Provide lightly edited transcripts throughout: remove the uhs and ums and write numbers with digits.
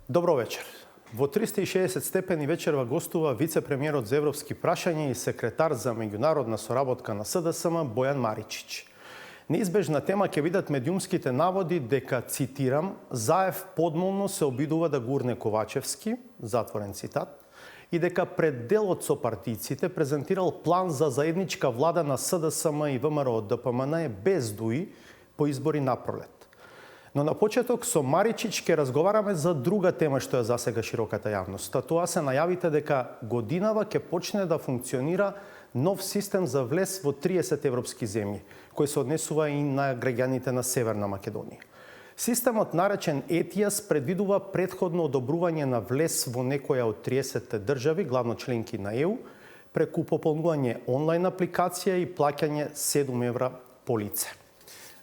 Добро вечер. Во 360 степени вечерва гостува вице-премиерот за европски прашања и секретар за меѓународна соработка на СДСМ Бојан Маричич. Неизбежна тема ќе бидат медиумските наводи дека, цитирам, Заев подмолно се обидува да гурне Ковачевски, затворен цитат, и дека пред делот со партијците презентирал план за заедничка влада на СДСМ и ВМРО ДПМН без ДУИ по избори напролет. Но на почеток со Маричич ќе разговараме за друга тема што ја засега широката јавност. Тоа се најавите дека годинава ќе почне да функционира нов систем за влез во 30 европски земји, кој се однесува и на граѓаните на Северна Македонија. Системот наречен ETIAS предвидува претходно одобрување на влез во некоја од 30 држави, главно членки на ЕУ, преку пополнување онлайн апликација и плаќање 7 евра по лице.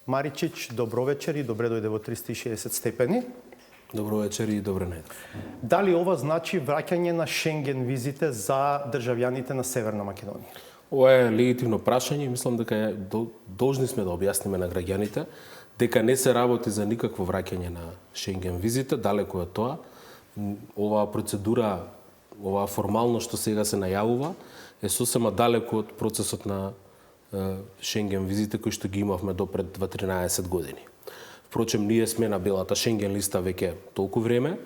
Маричич, добро вечер и добре дојде во 360 степени. Добро вечер и добре недел. Дали ова значи враќање на Шенген визите за државјаните на Северна Македонија? Ова е легитимно прашање и мислам дека должни сме да објасниме на граѓаните дека не се работи за никакво враќање на Шенген визите, далеку од тоа. Оваа процедура, оваа формално што сега се најавува, е сосема далеку од процесот на Шенген визите кои што ги имавме до пред 13 години. Впрочем, ние сме на белата Шенген листа веќе толку време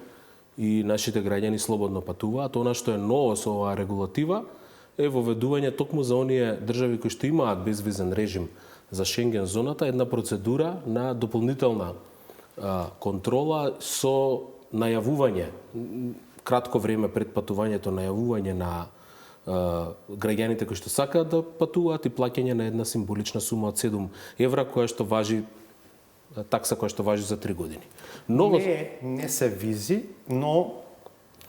и нашите граѓани слободно патуваат. Она што е ново со оваа регулатива е воведување токму за оние држави кои што имаат безвизен режим за Шенген зоната, една процедура на дополнителна контрола со најавување, кратко време пред патувањето, најавување на граѓаните кои што сакаат да патуваат и плаќање на една символична сума од 7 евра, која што важи, такса која што важи за 3 години. Не се визи, но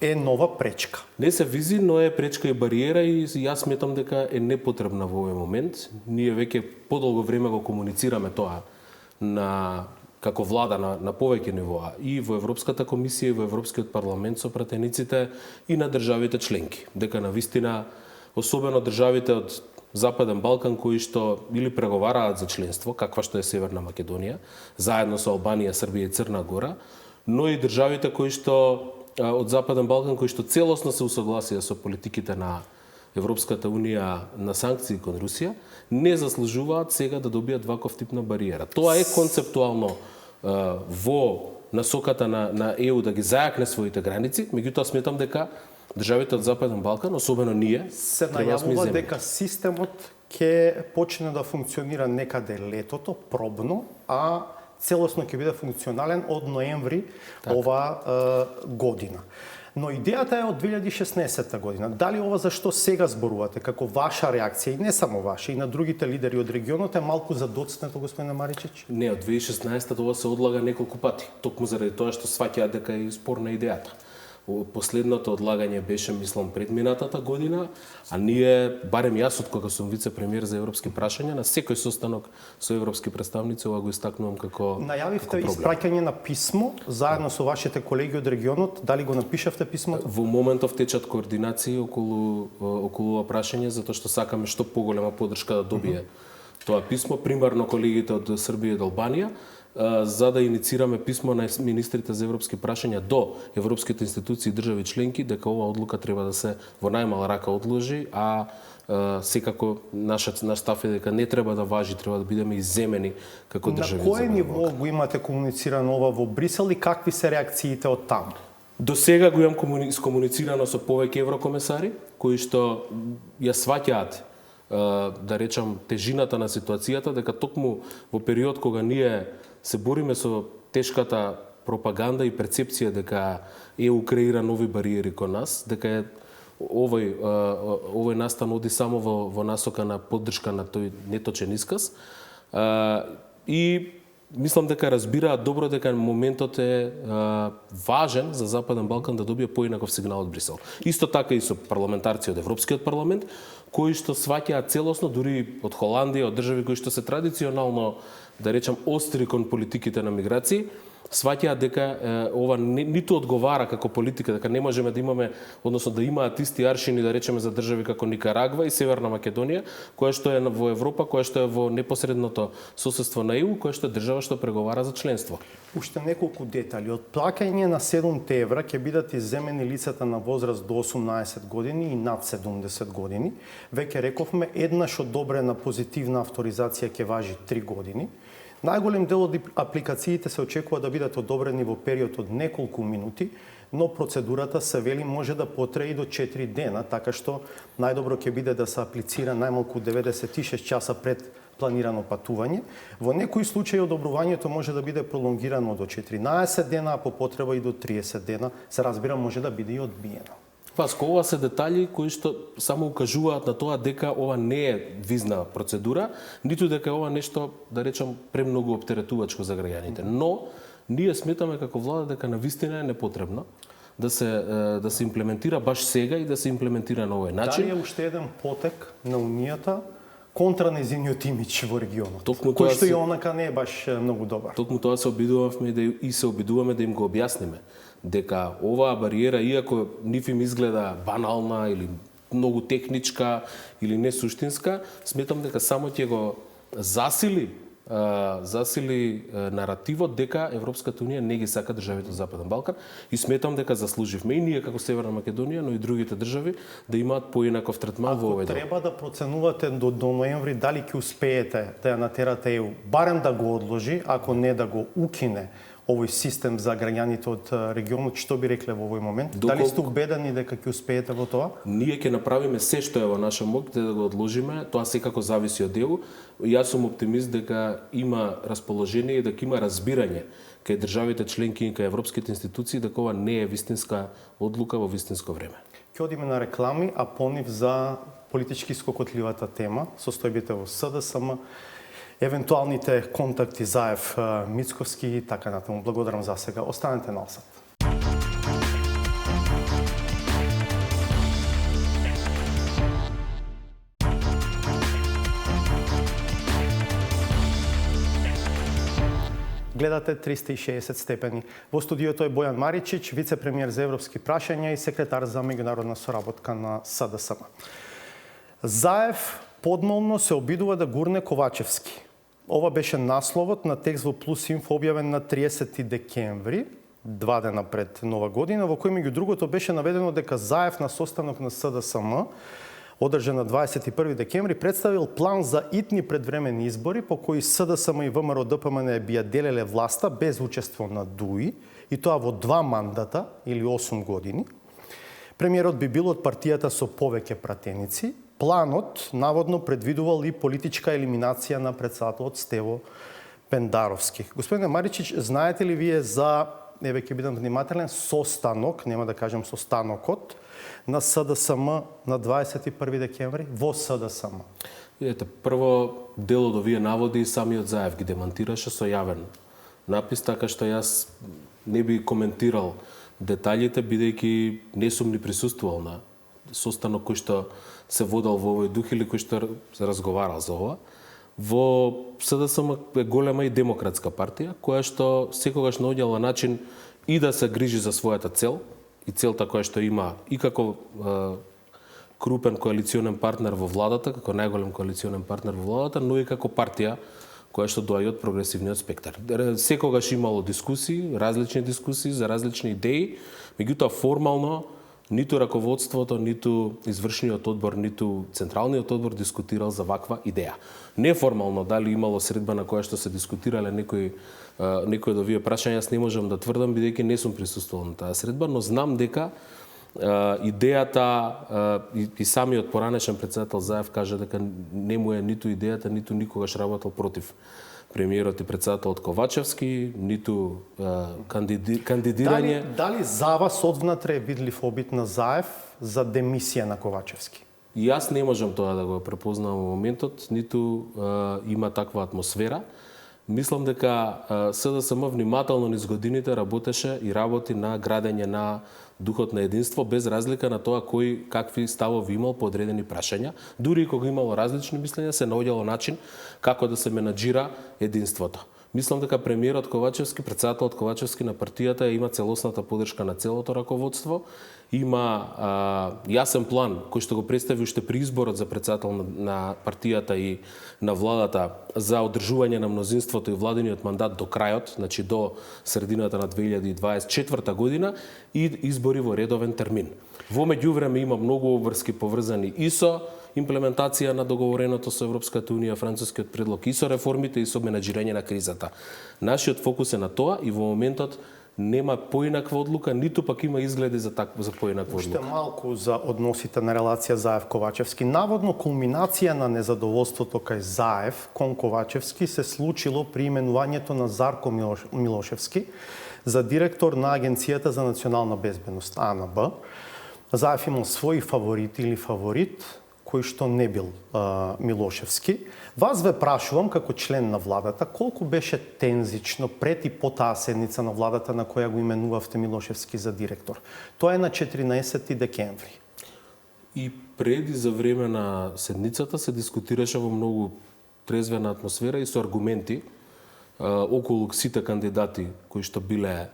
е нова пречка. Не се визи, но е пречка и бариера и јас сметам дека е непотребна во овој момент. Ние веќе подолго време го комуницираме тоа како влада на повеќе нивоа и во Европската комисија и во Европскиот парламент со пратениците и на државите членки. Дека навистина, особено државите од Западен Балкан кои што или преговараат за членство, каква што е Северна Македонија, заедно со Албанија, Србија и Црна Гора, но и државите кои што од Западен Балкан кои што целосно се усогласија со политиките на Европската Унија на санкции кон Русија, не заслужуваат сега да добијат ваков тип на бариера. Тоа е концептуално во насоката на ЕУ да ги зајакне своите граници, меѓутоа сметам дека државите од Западен Балкан, особено ние, се најавува дека системот ќе почне да функционира некаде летото, пробно, а целосно ќе биде функционален од ноември оваа година. Но идејата е од 2016 година. Дали ова за што сега зборувате, како ваша реакција, и не само ваша, и на другите лидери од регионот, е малку задоцнето, господине Маричич? Не, од 2016 ова се одлага неколку пати, токму заради тоа што сваќаат дека е спорна идејата. Последното одлагање беше, мислам, предминатата година, а ние, барем јас од кога сум вице-премиер за европски прашања, на секој состанок со европски представници ова го истакнувам како најавивте испраќање на писмо заедно со вашите колеги од регионот, дали го напишавте писмото? Во моментов течат координации околу ова прашање, затоа што сакаме што поголема поддршка да добие тоа писмо, примерно колегите од Србија и од Албанија, за да иницираме писмо на министрите за европски прашања до европските институции и држави членки дека оваа одлука треба да се во најмала рака одложи, а секако наш став е дека не треба да важи, треба да бидеме изземени како држави. На кое ниво го имате комуницирано ова во Брисел и какви се реакциите од таму? До сега го имам искомуницирано со повеќе еврокомесари кои што ја сваќаат да речам тежината на ситуацијата, дека токму во период кога ние се бориме со тешката пропаганда и перцепција дека ЕУ креира нови бариери кон нас, дека овој настан оди само во насока на поддршка на тој неточен исказ. И мислам дека разбираат добро дека моментот е важен за Западен Балкан да добие поинаков сигнал од Брисел. Исто така и со парламентарци од Европскиот парламент, кои што сваќаат целосно, дури од Холандија, од држави кои што се традиционално, да речам, остри кон политиките на миграции, сваќаат дека ова ниту одговара како политика, дека не можеме да имаме, односно да имаат исти аршини, да речеме, за држави како Никарагва и Северна Македонија, која што е во Европа, која што е во непосредното соседство на ЕУ, која што е држава што преговара за членство. Уште неколку детали. Од плаќање на 7 евра ќе бидат изземени лицата на возраст до 18 години и над 70 години. Веќе рековме, еднаш одобрена позитивна авторизација ќе важи 3 години. Најголем дел од апликациите се очекува да бидат одобрени во период од неколку минути, но процедурата се вели може да потрае и до 4 дена, така што најдобро ќе биде да се аплицира најмалку 96 часа пред планирано патување. Во некои случаи одобрувањето може да биде пролонгирано до 14 дена, а по потреба и до 30 дена. Се разбира, може да биде и одбиено. Васко, ова се детали кои што само укажуваат на тоа дека ова не е визна процедура, ниту дека ова нешто, да речам, премногу оптеретувачко за граѓаните. Но ние сметаме како влада дека навистина е непотребно да се имплементира баш сега и да се имплементира на овој начин. Дали е уште еден потек на Унијата контра нејзиниот имидж во регионот, кој што и онака не е баш многу добар. Токму тоа се обидувавме и се обидуваме да им го објасниме дека оваа бариера, иако нив им изгледа банална или многу техничка или не суштинска, сметам дека само ќе го засили наративот дека Европската унија не ги сака државите од Западен Балкан и сметам дека заслуживме и ние како Северна Македонија, но и другите држави да имаат поинаков третман во овој дел. Ако треба да проценувате до ноември дали ќе успеете да ја натерате ЕУ, барем да го одложи, ако не да го укине овој систем за граѓаните од регионот, што би рекле во овој момент? Дали сте убедени дека ќе успеете во тоа? Ние ќе направиме се што е во наша моќ да го одложиме, тоа секако зависи од ЕУ. Јас сум оптимист дека има расположение и дека има разбирање кај државите членки и кај европските институции дека ова не е вистинска одлука во вистинско време. Ќе одиме на реклами, а понив за политички скокотливата тема, состојбите во СДСМ, евентуалните контакти Заев Мицковски и така натаму. Благодарам за сега. Останете на осад. Гледате 360 степени. Во студиото е Бојан Маричич, вице-премиер за европски прашања и секретар за меѓународна соработка на СДСМ. Заев подмолно се обидува да гурне Ковачевски. Ова беше насловот на текст во Плюс Инфо објавен на 30 декември, 2 дена пред Нова година, во кој меѓу другото беше наведено дека Заев на состанок на СДСМ, одржан на 21 декември, представил план за итни предвремени избори по кои СДСМ и ВМРО ДПМН би ја делеле власта без учество на ДУИ, и тоа во 2 мандата или 8 години. Премиерот би бил од партијата со повеќе пратеници. Планот наводно предвидувал и политичка елиминација на председателот Стево Пендаровски. Господине Маричич, знаете ли вие за, еве ќе бидам внимателен, состанок, нема да кажам состанокот, на СДСМ на 21 декември во СДСМ? Ете, прво дел од овие наводи самиот Заев ги демантираше со јавен напис, така што јас не би коментирал детаљите, бидејќи не сум ни присуствувал на состанок кој што се водел во овој дух или кој што се разговарал за ова. Во СДСМ е голема и демократска партија, која што секогаш наоѓала начин и да се грижи за својата цел, и целта која што има и како крупен коалиционен партнер во владата, како најголем коалиционен партнер во владата, но и како партија која што доаѓа од прогресивниот спектар. Секогаш имало дискусии, различни дискусии за различни идеи, меѓутоа формално ниту раководството, ниту извршниот одбор, ниту централниот одбор дискутирал за ваква идеја. Неформално дали имало средба на која што се дискутирале некои од овие прашања, јас не можам да тврдам бидејќи не сум присуствувал на таа средба, но знам дека идејата и самиот поранешен председател Заев кажа дека не му е ниту идејата, ниту никогаш работел против премиерот и председателот Ковачевски, ниту кандидирање. Дали за вас одвнатре е видлив обид на Заев за демисија на Ковачевски? Јас не можам тоа да го препознам во моментот, ниту има таква атмосфера. Мислам дека СДСМ внимателно низ годините работеше и работи на градење на духот на единство, без разлика на тоа кој какви ставови имал по одредени прашања. Дури и кога имало различни мислења, се наоѓало начин како да се менаџира единството. Мислам дека премиерот Ковачевски, председателот Ковачевски на партијата има целосната поддршка на целото раководство. Има јасен план кој што го представи уште при изборот за председател на партијата и на владата за одржување на мнозинството и владиниот мандат до крајот, значи до средината на 2024 година и избори во редовен термин. Во меѓувреме има многу обврски поврзани и со имплементација на договореното со Европската унија, францускиот предлог, и со реформите и со менеджирање на кризата. Нашиот фокус е на тоа и во моментот нема поинаква одлука, ниту пак има изгледи за поинаква одлука. Уште малку за односите на релација Заев-Ковачевски. Наводно кулминација на незадоволството кај Заев кон Ковачевски се случило при именувањето на Зарко Милошевски за директор на Агенцијата за национална безбедност, АНБ. Заев имал свој фаворит или фаворит, кој што не бил Милошевски. Вас ве прашувам како член на владата, колку беше тензично пред и по таа седница на владата на која го именувавте Милошевски за директор? Тоа е на 14 декември. И пред и за време на седницата се дискутираше во многу трезвена атмосфера и со аргументи околу сите кандидати кои што биле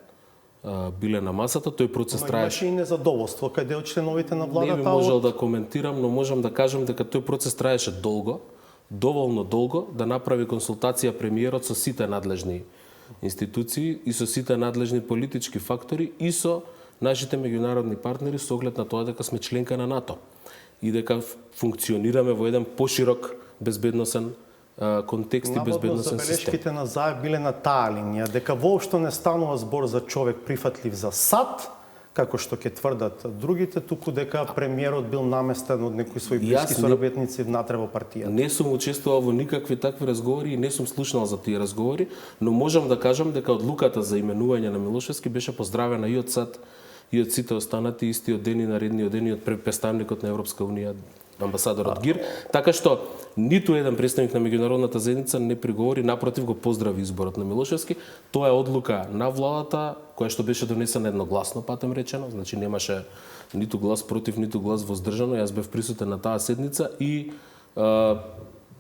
на масата, тој процес траеше. Имаше и незадоволство кај дел членовите на владата. Не би можел да коментирам, но можам да кажам дека тој процес траеше долго, доволно долго, да направи консултација премиерот со сите надлежни институции и со сите надлежни политички фактори и со нашите меѓународни партнери со оглед на тоа дека сме членка на НАТО и дека функционираме во еден поширок безбедносен контекст и безбедносен систем. Забелешките на Заев биле на таа линија, дека воопшто не станува збор за човек прифатлив за САД, како што ќе тврдат другите, туку дека премиерот бил наместен од некои своји блиски соработници внатре во партијата. Не сум учествувал во никакви такви разговори и не сум слушнал за тие разговори, но можам да кажам дека одлуката за именување на Милошевски беше поздравена и од САД и од сите останати истиот ден и наредниот ден и од представникот на Европска унија, амбасадорот Гир, така што ниту еден представник на меѓународната заедница не приговори, напротив го поздрави изборот на Милошевски. Тоа е одлука на владата која што беше донесена едногласно, патем речено, значи немаше ниту глас против, ниту глас воздржано. Јас бев присутен на таа седница и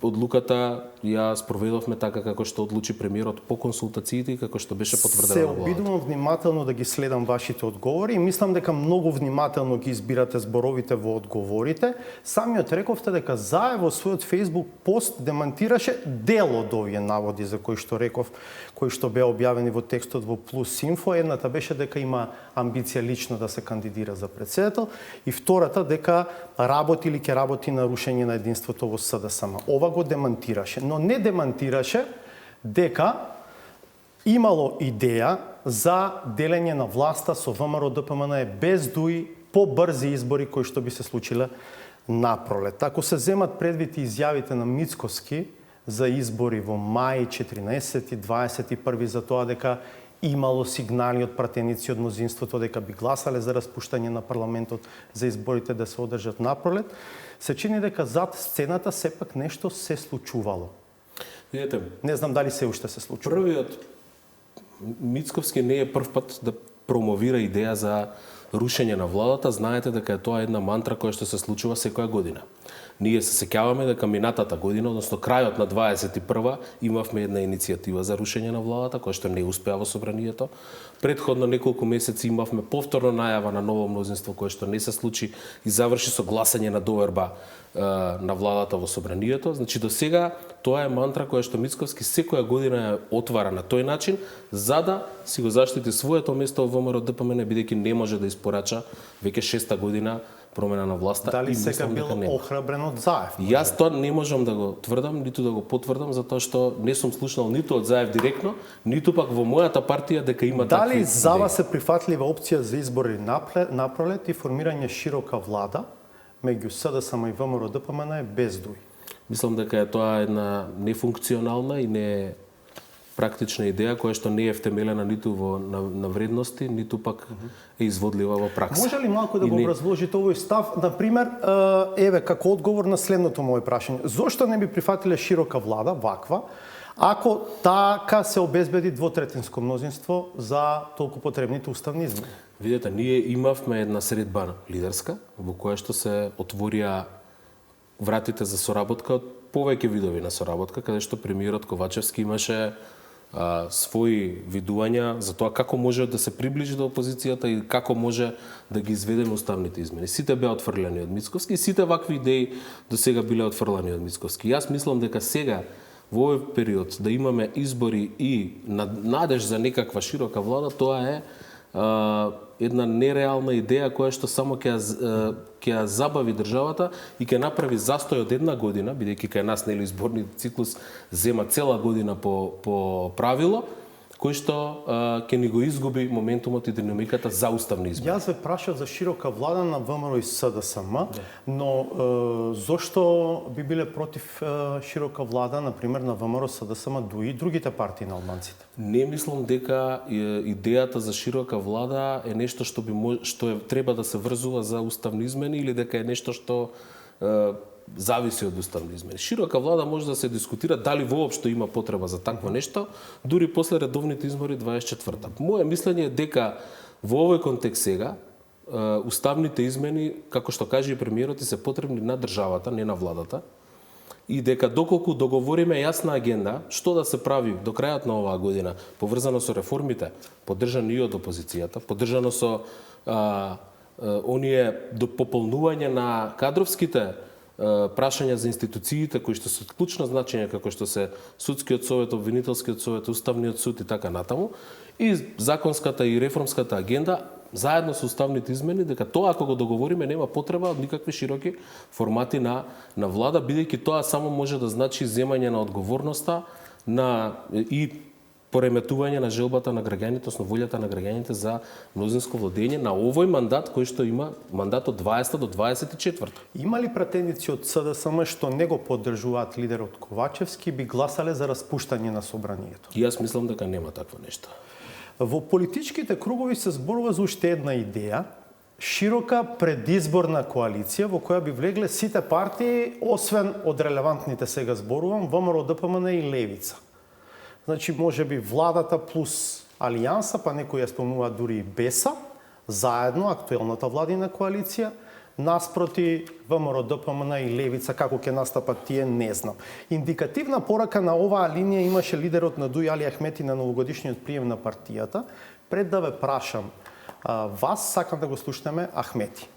одлуката ја спроведовме така како што одлучи премиерот по консултациите и како што беше потврдено на владата. Се обидувам внимателно да ги следам вашите одговори и мислам дека многу внимателно ги избирате зборовите во одговорите. Самиот рековте дека Заев во својот Facebook пост демантираше дел од овие наводи за кои што реков, кои што беа објавени во текстот во Плюс Инфо. Едната беше дека има амбиција лично да се кандидира за председател и втората дека работи или ќе работи на рушење на единството во СДСМ. Ова го демантираше, но не демантираше дека имало идеја за делење на власта со ВМРО ДПМН без дуи побрзи избори кои што би се случиле напролет. Ако се земат предвид изјавите на Мицкоски за избори во мај 14 и 21 за тоа дека имало сигнали од пратеници од мнозинството дека би гласале за распуштање на парламентот за изборите да се одржат напролет, се чини дека зад сцената сепак нешто се случувало. Видете, не знам дали се уште се случува. Првиот Мицковски не е прв пат да промовира идеја за рушење на владата. Знаете дека е тоа една мантра која што се случува секоја година. Ние се сеќаваме дека минатата година, односно крајот на 21-ва, имавме една иницијатива за рушење на владата, која што не успеа во собранието. Предходно неколку месеци имавме повторно најава на ново мнозинство кое што не се случи и заврши со гласање на доверба на владата во собранието. Значи до сега тоа е мантра која што Мицковски секоја година ја отвара на тој начин за да си го заштити своето место во ВМРО ДПМН, бидејќи не може да испорача веќе 6-та година промена на власта. Дали сега бил охрабрен од Заев? Јас тоа не можам да го тврдам, ниту да го потврдам, затоа што не сум слушнал ниту од Заев директно, ниту пак во мојата партија дека има такви. Дали за вас е прифатлива опција за избори напролет и формирање широка влада меѓу СДСМ и ВМРО ДПМН без дуи? Мислам дека е тоа една нефункционална и не практична идеја која што не е втемелена ниту на вредности, ниту пак е изводлива во пракса. Може ли малку да го образложите овој став? Например, еве, како одговор на следното моје прашање. Зошто не би прифатиле широка влада, ваква, ако така се обезбеди двотретинско мнозинство за толку потребните уставни измени? Видете, ние имавме една средба лидерска, во која што се отворија вратите за соработка од повеќе видови на соработка, каде што премиерот Ковачевски имаше своји видувања за тоа како може да се приближи до опозицијата и како може да ги изведеме уставните измени. Сите беа отфрлени од Мицковски и сите вакви идеи до сега биле отфрлени од Мицковски. Јас мислам дека сега во овој период да имаме избори и надеж за некаква широка влада, тоа е една нереална идеја која што само ќе ја забави државата и ќе направи застој од една година, бидејќи кај нас нели изборниот циклус зема цела година по правило, кој што ќе ни го изгуби моментумот и динамиката за уставни измени. Јас ве прашав за широка влада на ВМРО и СДСМ, но зошто би биле против широка влада, например, на ВМРО, СДСМ, и другите партии на албанците? Не мислам дека идејата за широка влада е нешто што треба да се врзува за уставни измени или дека е нешто што зависи од уставни измени. Широка влада може да се дискутира дали воопшто има потреба за такво нешто, дури после редовните избори 24-та. Моје мислење е дека во овој контекст сега уставните измени, како што каже и премиерот, се потребни на државата, не на владата, и дека доколку договориме јасна агенда што да се прави до крајот на оваа година, поврзано со реформите, поддржани и од опозицијата, поддржано со оние до пополнување на кадровските прашања за институциите кои што се од клучно значење, како што се судскиот совет, обвинителскиот совет, уставниот суд и така натаму, и законската и реформската агенда заедно со уставните измени, дека тоа ако го договориме нема потреба од никакви широки формати на влада, бидејќи тоа само може да значи земање на одговорноста и пореметување на желбата на граѓаните, односно волјата на граѓаните за мнозинско владење на овој мандат кој што има мандат од 20 до 24. Има ли пратеници од СДСМ што не го поддржуваат лидерот Ковачевски би гласале за распуштање на собранието? Јас мислам дека нема такво нешто. Во политичките кругови се зборува за уште една идеја, широка предизборна коалиција во која би влегле сите партии, освен од релевантните сега зборувам, ВМРО, ДПМН и Левица. Значи, може би владата плюс Алијанса, па некои ја спомнуваат дури и БЕСА, заедно актуелната владина коалиција, наспроти ВМРО, ДПМН и Левица, како ќе настапат тие, не знам. Индикативна порака на оваа линија имаше лидерот на ДУИ Али Ахмети на новогодишниот прием на партијата. Пред да ве прашам вас, сакам да го слушнеме Ахмети.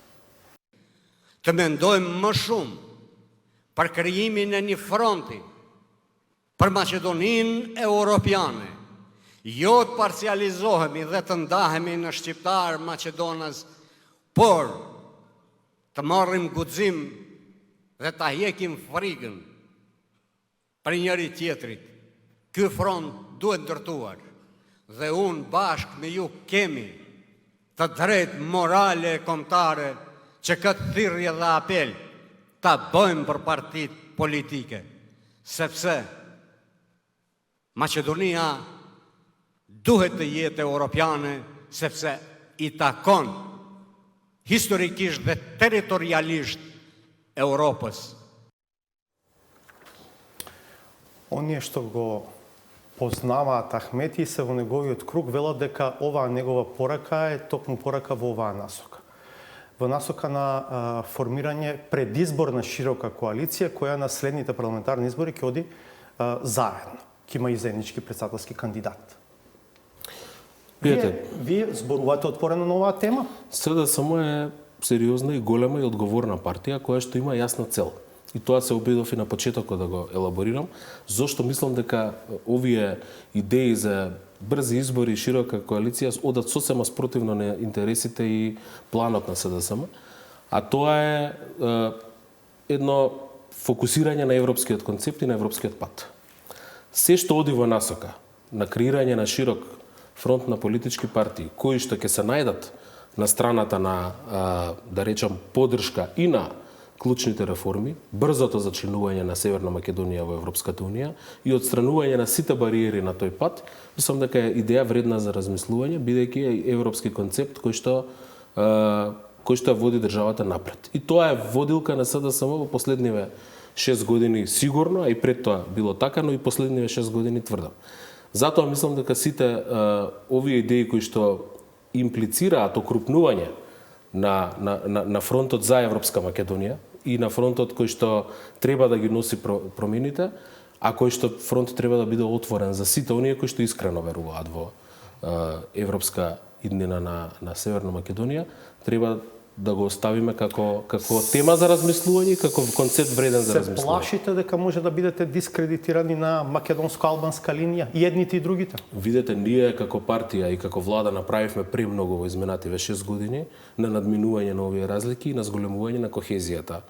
Të mendojmë më shumë për krijimin e një fronti për Maqedoninë Europiane. Jo të parcializohemi dhe të ndahemi në shqiptar Maqedonas, por të marrim guxim dhe ta hekim frikën për njëri tjetrit. Ky front duhet ndërtuar dhe unë bashkë me ju kemi të drejtë morale e kombëtare që këtë thirrje dhe apel ta bëjmë për partitë politike, sepse Maqedonia duhet të jetë europiane, sepse i takon historikisht dhe territorialisht Европас. Оние што го познаваат Ахмети се во неговиот круг велат дека оваа негова порака е токму порака во оваа насока. Во насока на формирање предизборна широка коалиција која на следните парламентарни избори ќе оди заедно. Ќе има и заеднички претседателски кандидат. Вие зборувате отворено на оваа тема? СДСМ е сериозна и голема и одговорна партија која што има јасна цел. И тоа се обидов и на почетокот да го елаборирам, зошто мислам дека овие идеи за брзи избори и широка коалиција одат сосема спротивно на интересите и планот на СДСМ, а тоа е едно фокусирање на европскиот концепт и на европскиот пат. Се што оди во насока на креирање на широк фронт на политички партии кои што ќе се најдат на страната на, да речам, поддршка и на клучните реформи, брзото зачленување на Северна Македонија во Европската Унија и отстранување на сите бариери на тој пат, мислам дека е идеја вредна за размислување, бидејќи е европски концепт кој што води државата напред. И тоа е водилка на СДСМ во последниве 6 години сигурно, а и пред тоа било така, но и последниве 6 години тврдам. Затоа мислам дека сите овие идеи кои што имплицираат окрупнување на фронтот за Европска Македонија и на фронтот кој што треба да ги носи промените, а кој што фронт треба да биде отворен за сите оние кои што искрено веруваат во европска иднина на Северна Македонија, треба да го оставиме како тема за размислување и како концепт вреден за Се размислување. плашите дека може да бидете дискредитирани на македонско-албанска линија, и едните и другите? Видете, ние како партија и како влада направивме премногу во изминативе 6 години на надминување на овие разлики и на зголемување на кохезијата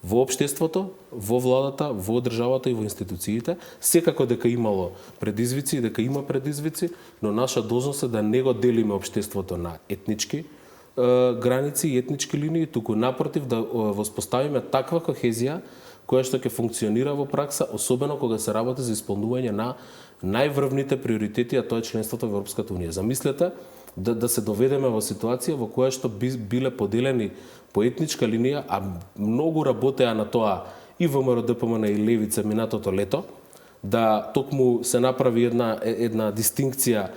во општеството, во владата, во државата и во институциите. Секако дека имало предизвици и дека има предизвици, но наша должност е да не го делиме општеството на етнички граници и етнички линии, туку напротив да воспоставиме таква кохезија која што ќе функционира во пракса, особено кога се работи за исполнување на најврвните приоритети, а тоа е членството во Европската унија. Замислете да се доведеме во ситуација во која што биле поделени по етничка линија, а многу работеа на тоа и ВМРО, ДПМН и Левица минатото лето, да токму се направи една дистинкција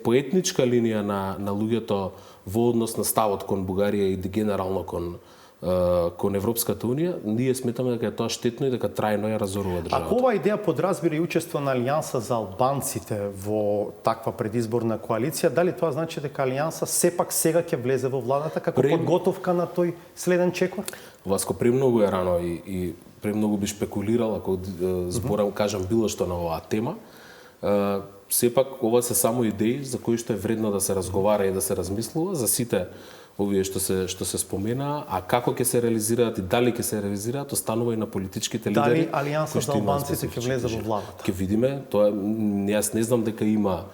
по етничка линија на луѓето во однос на ставот кон Бугарија и генерално кон Европската унија. Ние сметаме дека е тоа штетно и дека трајно ја разорува државата. Ако оваа идеја подразбира и учество на Алијанса за албанците во таква предизборна коалиција, дали тоа значи дека Алијанса сепак сега ќе влезе во владата како подготовка на тој следен чекор? Васко, премногу е рано и премногу би шпекулирал ако зборам, кажам било што на оваа тема. Сепак, ова се само идеи за кои што е вредно да се разговара и да се размислува за сите овие што се спомена, а како ќе се реализираат и дали ќе се реализираат, останува и на политичките лидери. Дали Алијанса за албанците ќе влезе во владата? Ќе видиме, тоа јас не знам дека има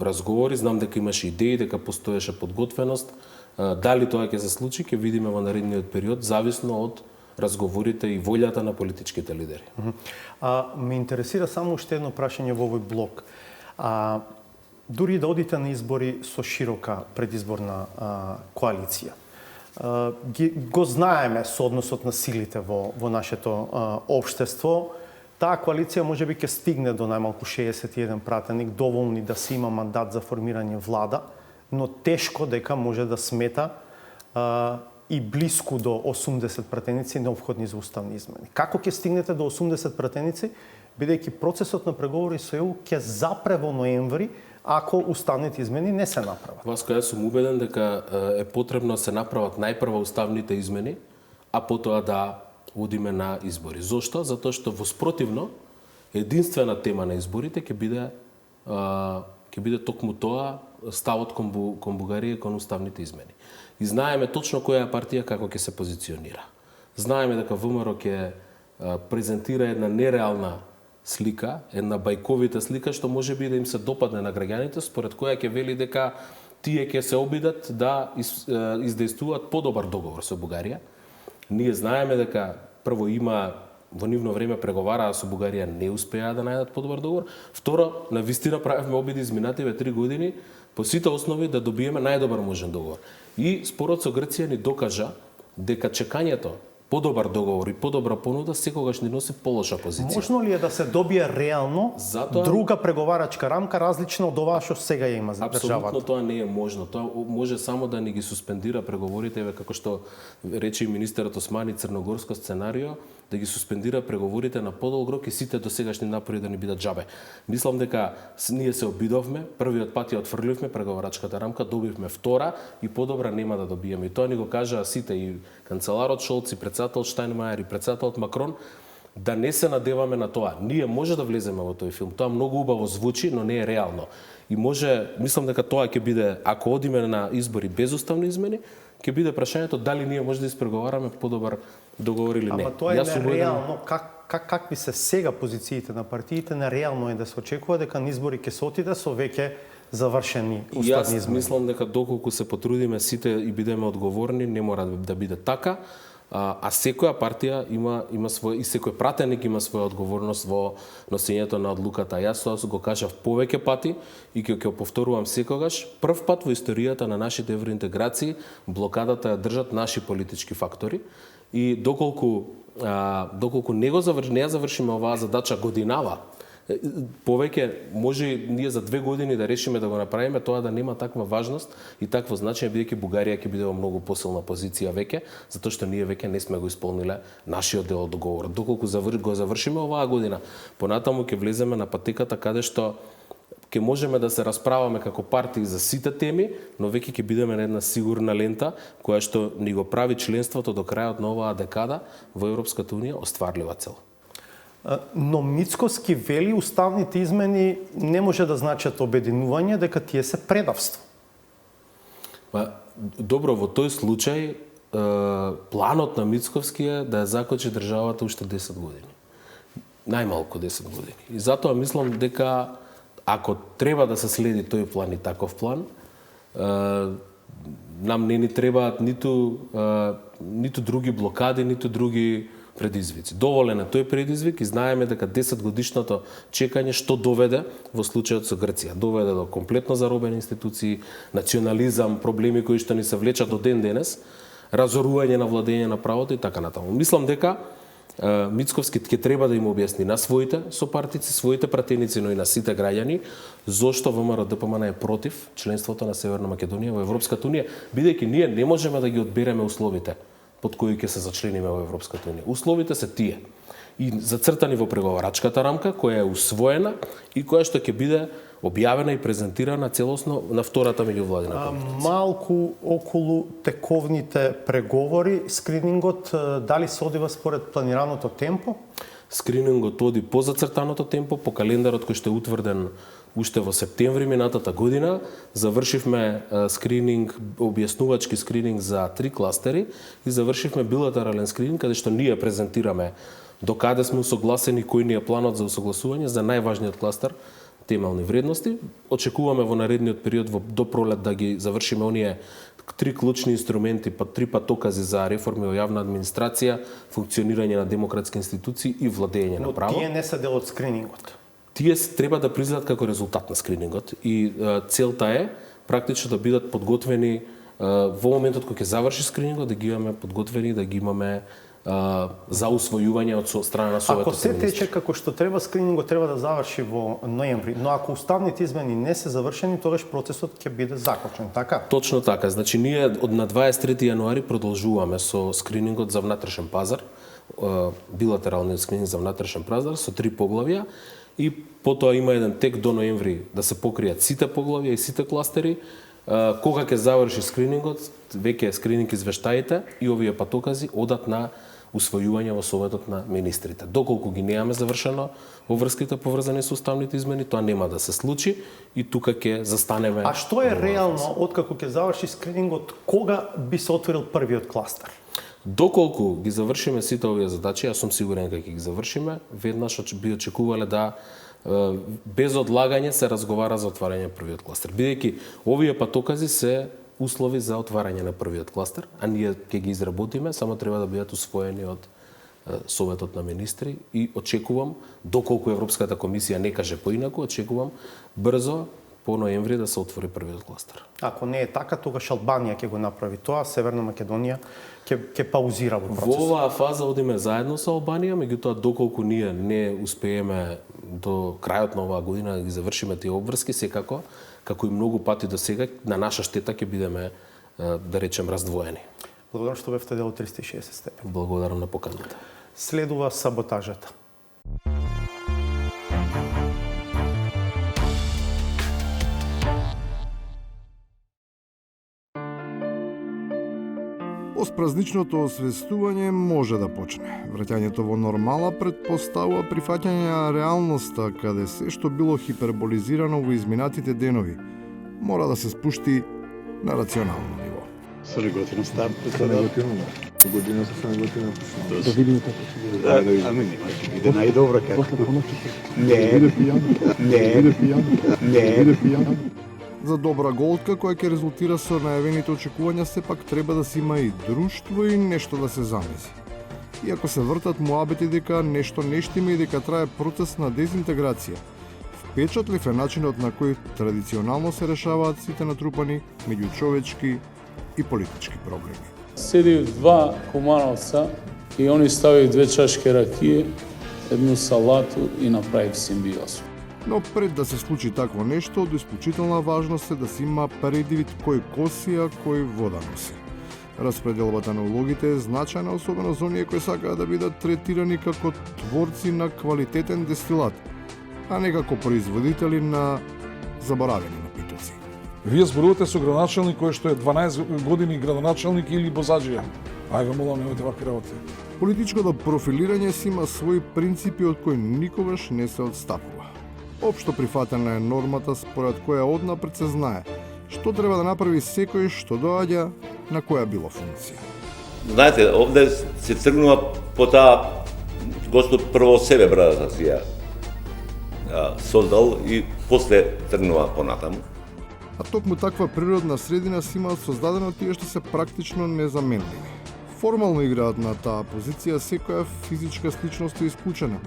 разговори, знам дека имаше идеи, дека постоеше подготвеност. Дали тоа ќе се случи, ќе видиме во наредниот период, зависно од разговорите и волјата на политичките лидери. Ме интересира само уште едно прашање во овој блок. Дури да одите на избори со широка предизборна коалиција, го знаеме со односот на силите во нашето општество, таа коалиција можеби ќе стигне до најмалку 61 пратеник, доволни да се има мандат за формирање влада, но тешко дека може да смета и блиску до 80 пратеници неопходни за уставни измени. Како ќе стигнете до 80 пратеници, бидејќи процесот на преговори со ЕУ ќе запре во ноември, ако уставните измени не се направат? Васко, јас сум убеден дека е потребно да се направат најпрво уставните измени, а потоа да одиме на избори. Зошто? Затоа што воспротивно единствена тема на изборите ќе биде токму тоа ставот кон Бугарија и кон уставните измени. И знаеме точно која партија како ќе се позиционира. Знаеме дека ВМРО ќе презентира една нереална слика, една бајковита слика што може би да им се допадне на граѓаните, според која ќе вели дека тие ќе се обидат да издействуваат подобар договор со Бугарија. Ние знаеме дека прво има во нивно време преговараа со Бугарија, не успеа да најдат подобар договор. Второ, на вистина правевме обиди изминативе 3 години по сите основи да добиеме најдобар можен договор. И спорот со Грција ни докажа дека чекањето подобар договор и подобра понуда секогаш ни носи полоша позиција. Можно ли е да се добие реално друга преговарачка рамка различна од оваа што сега ја има за државата? Апсолутно тоа не е можно. Тоа може само да ни ги суспендира преговорите, како што рече и министерот Османи, црногорско сценарио, да ги суспендира преговорите на подолг рок и сите досегашни напори да ни бидат џабе. Мислам дека ние се обидовме, првиот пат ја отфрливме преговарачката рамка, добивме втора и подобра нема да добиеме. И тоа ни го кажаа сите, и канцеларот Шолц, и председател Штајнмајер, и председателот Макрон, да не се надеваме на тоа. Ние може да влеземе во тој филм. Тоа многу убаво звучи, но не е реално. И може, мислам дека тоа ќе биде, ако одиме на избори без уставни измени, ќе биде прашањето дали ние може да испреговараме подобар договор или не. Ама тоа е нереално. Какви се сега позициите на партиите, нереално е да се очекува дека на избори ќе се отиде со веќе завршени уставни измени. Јас мислам дека доколку се потрудиме сите и бидеме одговорни, не мора да биде така. А секоја партија има свој, и секој пратеник има своја одговорност во носењето на одлуката. Јас тоа го кажав повеќе пати и ќе повторувам секогаш. Прв пат во историјата на нашите евроинтеграции блокадата ја држат наши политички фактори и доколку не ја завршиме оваа задача годинава, повеќе може ние за 2 години да решиме да го направиме, тоа да нема таква важност и такво значење, бидејќи Бугарија ќе биде во многу посилна позиција веќе, затоа што ние веќе не сме го исполниле нашиот дел од договорот. Доколку го завршиме оваа година, понатаму ќе влеземе на патеката каде што ќе можеме да се расправаме како партии за сите теми, но веќе ќе бидеме на една сигурна лента која што ни го прави членството до крајот на оваа декада во Европската унија остварлива цел. Но Мицкоски вели уставните измени не може да значат обединување, дека тие се предавство. Добро, во тој случај планот на Мицковски е да ја закочи државата уште 10 години. Најмалку 10 години. И затоа мислам дека ако треба да се следи тој план и таков план, нам не ни требаат ниту други блокади, ниту други предизвици. Доволен е тој предизвик и знаеме дека 10 годишното чекање што доведе во случајот со Грција. Доведе до комплетно заробени институции, национализам, проблеми кои што ни се влечат до ден денес, разорување на владење на правото и така натаму. Мислам дека Мицковски ќе треба да им објасни на своите сопартици, своите пратеници, но и на сите граѓани, зошто ВМРО-ДПМН е против членството на Северна Македонија во Европската унија, бидејќи ние не можеме да ги одбереме условите под кои ќе се зачлениме во Европската унија. Условите се тие и зацртани во преговарачката рамка која е усвоена и која што ќе биде објавена и презентирана целосно на втората меѓувладина конференција. Малку околу тековните преговори, скринингот дали се одива според планираното темпо? Скринингот оди по зацртаното темпо, по календарот кој што е утврден уште во септември минатата година. Завршивме скрининг, објаснувачки скрининг за 3 кластери и завршивме билатерален скрининг каде што ние презентираме докаде сме усогласени, кој ни е планот за усогласување за најважниот кластер темелни вредности. Очекуваме во наредниот период до пролет да ги завршиме оние 3 клучни инструменти, 3 патокази за реформи во јавна администрација, функционирање на демократски институции и владење на право. Но тие не се дел од скринингот. Тие треба да признаат како резултат на скринингот и целта е практично да бидат подготвени во моментот кога ќе заврши скринингот, да ги имаме подготвени, да ги имаме за усвојување од страна на Советот. Ако се тече како што треба, скринингот треба да заврши во ноември, но ако уставните измени не се завршени, тогаш процесот ќе биде закочен, така? Точно така. Значи ние од на 23 јануари продолжуваме со скринингот за внатрешен пазар, билатералниот скрининг за внатрешен пазар со 3 поглавја и потоа има еден тек до ноември да се покријат сите поглавја и сите кластери. Кога ќе заврши скринингот, веќе скрининг извештаите и овие патокази одат на усвојување во Советот на министрите. Доколку ги немаме завршено во врските поврзани со уставните измени, тоа нема да се случи и тука ќе застанеме. А што е реално откако ќе заврши скринингот, кога би се отворил првиот кластер? Доколку ги завршиме сите овие задачи, јас сум сигурен дека ќе ги завршиме, веднаш би очекувале да без одлагање се разговара за отварање на првиот кластер. Бидејќи овие патокази се услови за отварање на првиот кластер, а ние ќе ги изработиме, само треба да бидат усвоени од Советот на министри и очекувам, доколку Европската комисија не каже поинаку, очекувам брзо по ноември да се отвори првиот кластер. Ако не е така, тогаш Албанија ќе го направи тоа, Северна Македонија ќе паузира во процесот. Во оваа фаза одиме заедно со Албанија, меѓутоа доколку ние не успееме до крајот на оваа година да ги завршиме тие обврски, секако, како и многу пати до сега, на наша штета ќе бидеме, да речем, раздвоени. Благодарам што бевте дел од 360 степени. Благодарам на поканата. Следува саботажата. Постпразничното освестување може да почне. Враќањето во нормала предпоставува прифаќање на реалноста, каде се што било хиперболизирано во изминатите денови, мора да се спушти на рационално ниво. Со неготивно старт. Со неготивно, да. Година со неготивно. Да видиме како ќе биде. Ами нема, ќе биде најдобро како. После поночите. Не. Биде пијан. Биде пијан. Биде пијан. За добра голтка која ќе резултира со најавените очекувања, сепак треба да се има и друштво и нешто да се замисли. Иако се вртат муабети дека нешто не штима и дека трае процес на дезинтеграција, впечатлив е начинот на кој традиционално се решаваат сите натрупани меѓучовечки и политички проблеми. Седи два Кумановца и они стави 2 чашки ракије едну салату и направив симбиозу. Но пред да се случи такво нешто, од исклучителна важност е да се има предвид кој коси, а кој вода носи. Распределбата на улогите е значајна, особено за оние кои сакаат да бидат третирани како творци на квалитетен дестилат, а не како производители на заборавени напитоци. Вие зборувате со градоначалник кој што е 12 години градоначалник или бозаджија. Ајде, молам, немојте вакви работи. Политичкото профилирање си има своји принципи од кои никогаш не се отстапува. Општо прифатена е нормата според која однапред се знае што треба да направи секој што доаѓа на која било функција. Знаете, овде се тргнува по таа Господ прво себе брадата си ја создал и после тргнува понатаму. А токму таква природна средина си има создадено тие што се практично незаменливи. Формално играат на таа позиција секоја физичка сличност е исклучена,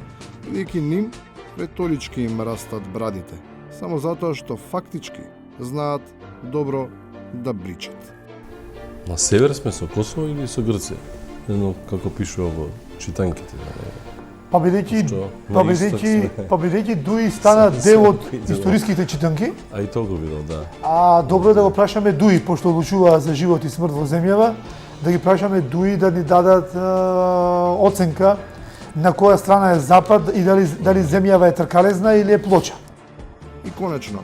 бидејќи ним риторички им растат брадите, само затоа што фактички знаат добро да бричат. На север сме со Косово или со Грција? Не знам како пишува во читанките. Па бидејќи Дуи стана дел од историските читанки. А и тоа го видов, да. А добро е да го прашаме Дуи, пошто одлучува за живот и смрт во земјава, да ги прашаме Дуи да ни дадат оценка на која страна е Запад и дали земјава е тркалезна или е плоча. И конечно,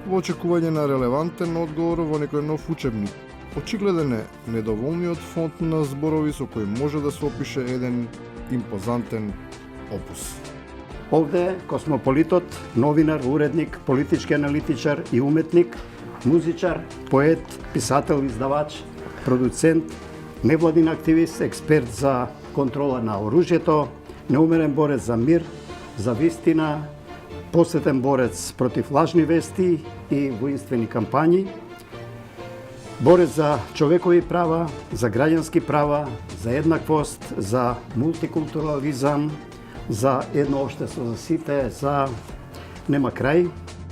во очекување на релевантен одговор во некој нов учебник, очигледен е недоволниот фонд на зборови со кој може да се опише еден импозантен опус. Овде космополитот, новинар, уредник, политички аналитичар и уметник, музичар, поет, писател, издавач, продуцент, невладин активист, експерт за контрола на оружјето, неумерен борец за мир, за вистина, посветен борец против лажни вести и воинствени кампањи, борец за човекови права, за граѓански права, за еднаквост, за мултикултурализам, за едно општество за сите, за нема крај.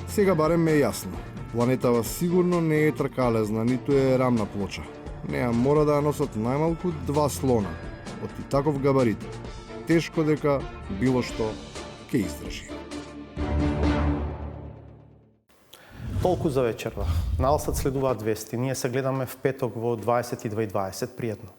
Сега барем ме е јасно. Планетава сигурно не е тркалезна, ниту е рамна плоча. Неа мора да ја носат најмалку 2 слона, од и таков габарит. Тешко дека било што ќе издржи. Толку за вечерва. Налсат следуваат вести. Ние се гледаме в петок во 22:20. Пријатно.